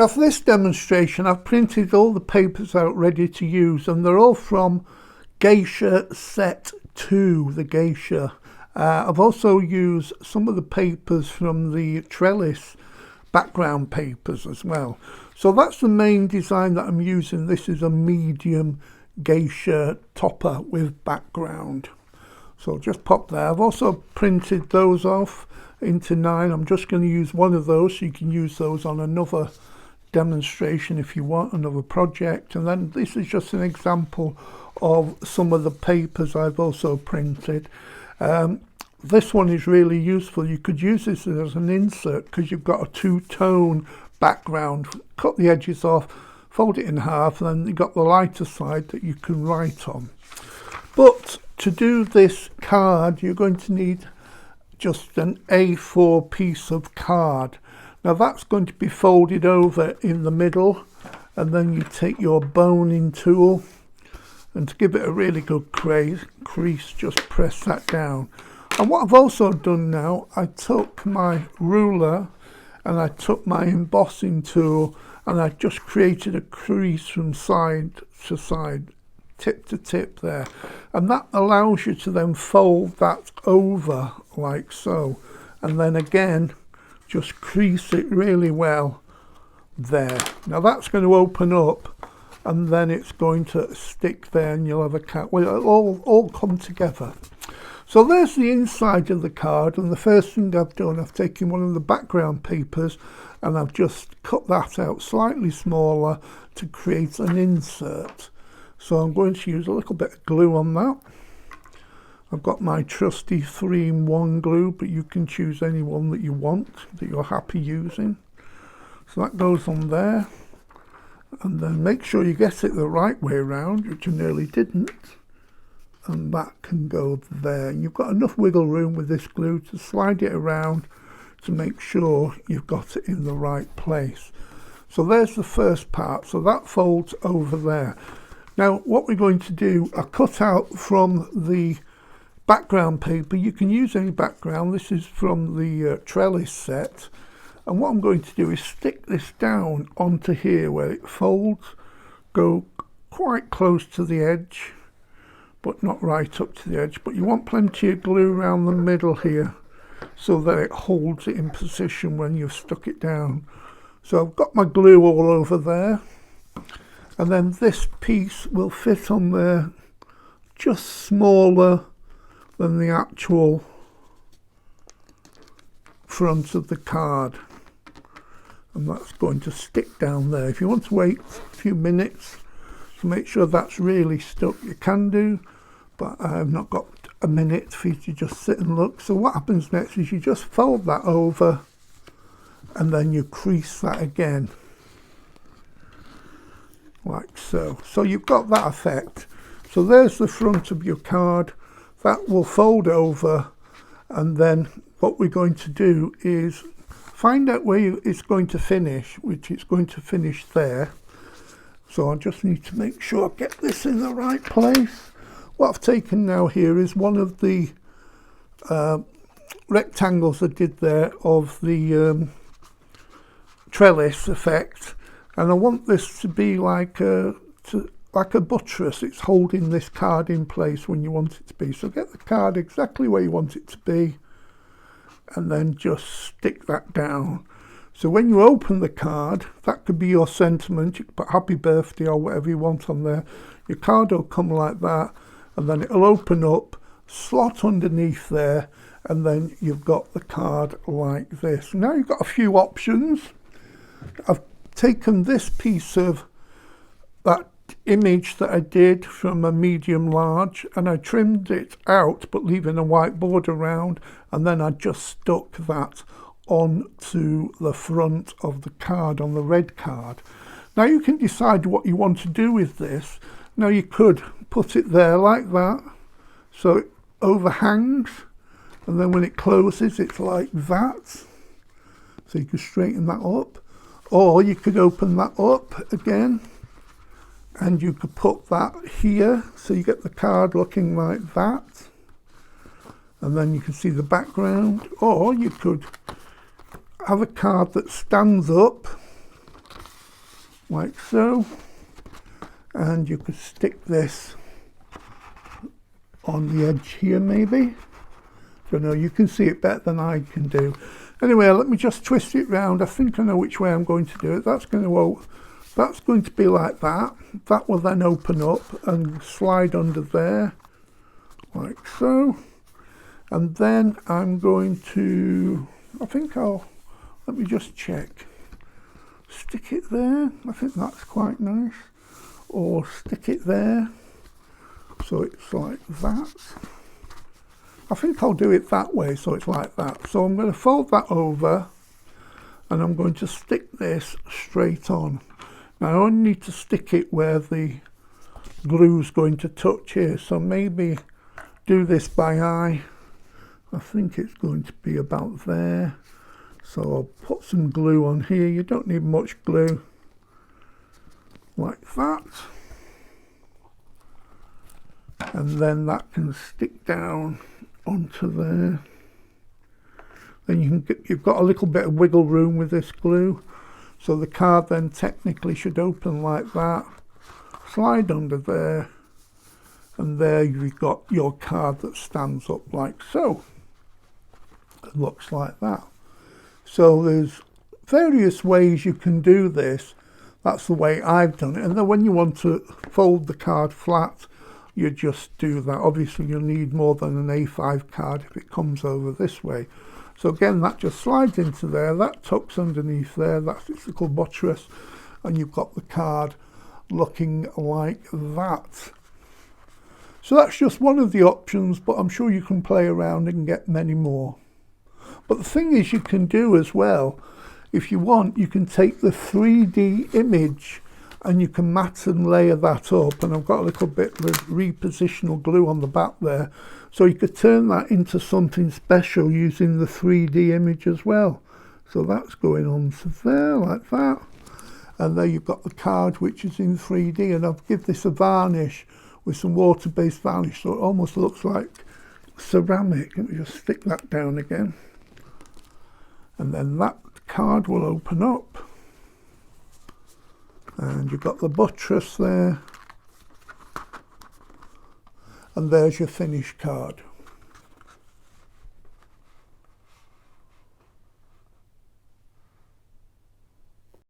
Now for this demonstration I've printed all the papers out ready to use, and they're all from Geisha set 2, the Geisha. I've also used some of the papers from the trellis background papers as well. So that's the main design that I'm using. This is a medium Geisha topper with background. So just pop there. I've also printed those off into 9. I'm just going to use one of those, so you can use those on another demonstration if you want, another project. And then this is just an example of some of the papers I've also printed. This one is really useful. You could use this as an insert because you've got a 2-tone background. Cut the edges off, fold it in half, and then you've got the lighter side that you can write on. But to do this card you're going to need just an A4 piece of card. Now that's going to be folded over in the middle, and then you take your boning tool, and to give it a really good crease, just press that down. And what I've also done now, I took my ruler and I took my embossing tool and I just created a crease from side to side, tip to tip there. And that allows you to then fold that over like so. And then again, just crease it really well there. Now that's going to open up, and then it's going to stick there, and you'll have a cat. Well, it'll all come together. So there's the inside of the card, and the first thing I've done, I've taken one of the background papers and I've just cut that out slightly smaller to create an insert. So I'm going to use a little bit of glue on that. I've got my trusty 3-in-1 glue, but you can choose any one that you want, that you're happy using. So that goes on there. And then make sure you get it the right way around, which I nearly didn't. And that can go there. And you've got enough wiggle room with this glue to slide it around to make sure you've got it in the right place. So there's the first part. So that folds over there. Now what we're going to do, I cut out from the background paper. You can use any background. This is from the trellis set. And what I'm going to do is stick this down onto here where it folds, go quite close to the edge, but not right up to the edge. But you want plenty of glue around the middle here so that it holds it in position when you've stuck it down. So I've got my glue all over there, and then this piece will fit on there just smaller than the actual front of the card, and that's going to stick down there. If you want to wait a few minutes to make sure that's really stuck, you can do, but I've not got a minute for you to just sit and look. So what happens next is you just fold that over and then you crease that again like so. So you've got that effect. So there's the front of your card. That will fold over, and then what we're going to do is find out where it's going to finish, which it's going to finish there. So I just need to make sure I get this in the right place. What I've taken now here is one of the rectangles I did there of the trellis effect, and I want this to be like a buttress. It's holding this card in place when you want it to be. So get the card exactly where you want it to be, and then just stick that down. So when you open the card, that could be your sentiment. You could put happy birthday or whatever you want on there. Your card will come like that, and then it'll open up, slot underneath there, and then you've got the card like this. Now you've got a few options. I've taken this piece of that image that I did from a medium large, and I trimmed it out but leaving a white border around, and then I just stuck that onto the front of the card, on the red card. Now you can decide what you want to do with this. Now you could put it there like that, so it overhangs, and then when it closes it's like that, so you can straighten that up. Or you could open that up again and you could put that here, so you get the card looking like that, and then you can see the background. Or you could have a card that stands up like so, and you could stick this on the edge here maybe. Don't know, you can see it better than I can do. Anyway, let me just twist it round. I think I know which way I'm going to do it. That's going to be like that. That will then open up and slide under there, like so. And then I'm going to, let me just check. Stick it there. I think that's quite nice. Or stick it there. So it's like that. I think I'll do it that way, so it's like that. So I'm going to fold that over and I'm going to stick this straight on. Now I only need to stick it where the glue's going to touch here, so maybe do this by eye. I think it's going to be about there. So I'll put some glue on here. You don't need much glue. Like that. And then that can stick down onto there. Then you've got a little bit of wiggle room with this glue, so the card then technically should open like that, slide under there, and there you've got your card that stands up like so. It looks like that. So there's various ways you can do this. That's the way I've done it. And then when you want to fold the card flat, you just do that. Obviously you'll need more than an A5 card if it comes over this way. So again, that just slides into there, that tucks underneath there, that's its little buttress, and you've got the card looking like that. So that's just one of the options, but I'm sure you can play around and get many more. But the thing is, you can do as well, if you want, you can take the 3D image and you can mat and layer that up, and I've got a little bit of repositional glue on the back there, so you could turn that into something special using the 3D image as well. So that's going on to there like that, and there you've got the card which is in 3D, and I've given this a varnish with some water-based varnish so it almost looks like ceramic. Let me just stick that down again, and then that card will open up. And you've got the buttress there, and there's your finished card.